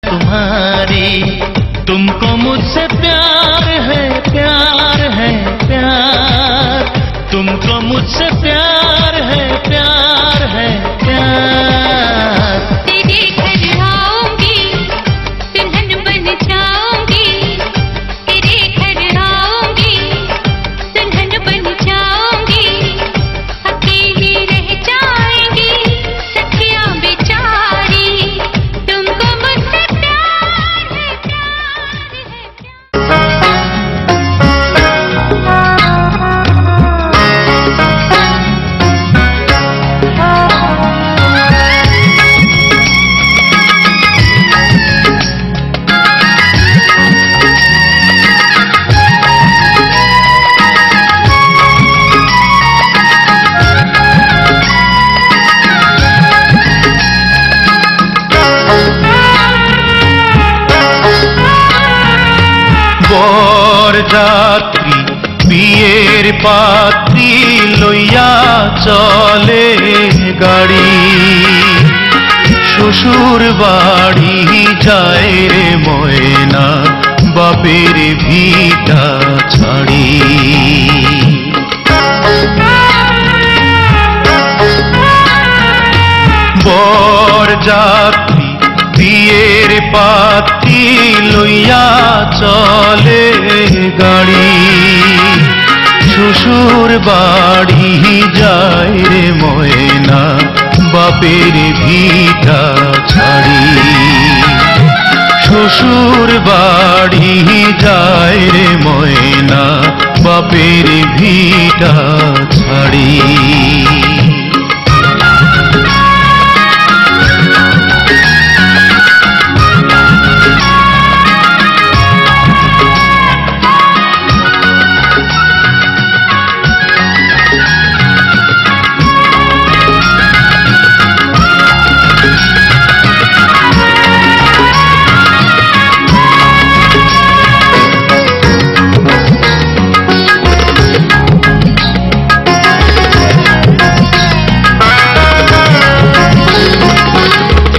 तुम्हारी, तुमको मुझसे प्यार है प्यार, तुमको मुझसे प्यार है प्यार। तेरे घर आऊंगी, दुल्हन बन जाऊंगी, तेरे घर आऊंगी, दुल्हन बन जाऊंगी, अकेली रह जाएंगी सखियां बेचारी, तुमको मुझसे प्यार है যাত্রী বিয়ের পাত্রী লইয়া চলে গাড়ি, শ্বশুর বাড়ি যায় রে ময়না বাপের ভিটা ছাড়ি। বর যাত্রী বিয়ের পাত্রী লইয়া চলে গাড়ি, শ্বশুর বাড়ি যায় রে ময়না বাপের ভিটা ছাড়ি, শ্বশুর বাড়ি যায় রে ময়না বাপের ভিটা ছাড়ি।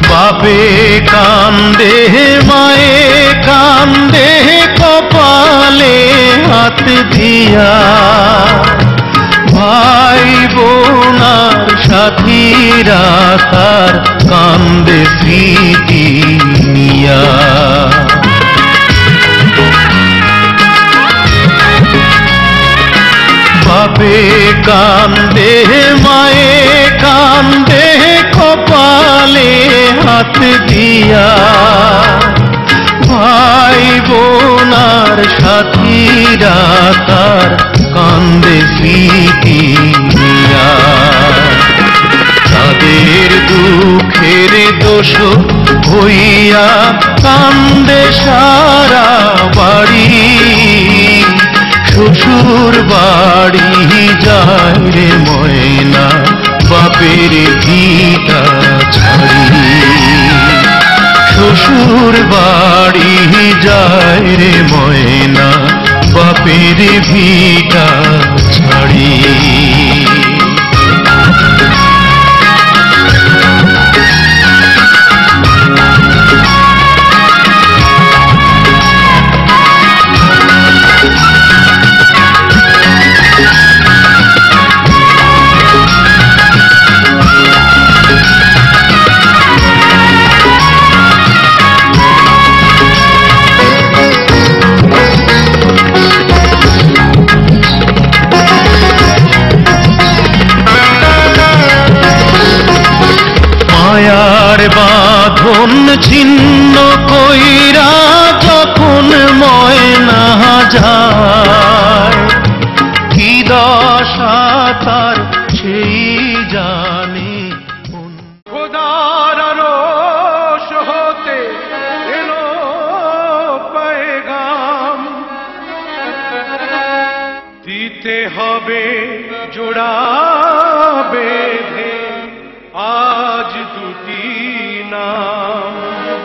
বাপে কান্দে মায়ে কান্দে কপালে হাত দিয়া, ভাই বোনার সাথীরা তার কান্দে স্মৃতি নিয়া। বাপে কান্দে মায়ে কান্দে কপালে হাত দিয়া, ভাই বোনার সাথীরা তার কান্দে স্মৃতি নিয়া। তাদের দুঃখের দোষ হইয়া কান্দে সারা বাড়ি, শ্বশুর বাড়ি যায় রে ময়না বাপের ভিটা ছাড়ি, শ্বশুর বাড়ি যায় রে ময়না বাপের ভিটা ছাড়ি। মায়ার বাঁধন ছিন্ন কইরা যখন ময়না যায়, কি দশা তার সেই জানে। খোদার আরশ হতে এলো পেগাম, দিতে হবে জোড়া বেঁধে আজ দুটি নাম।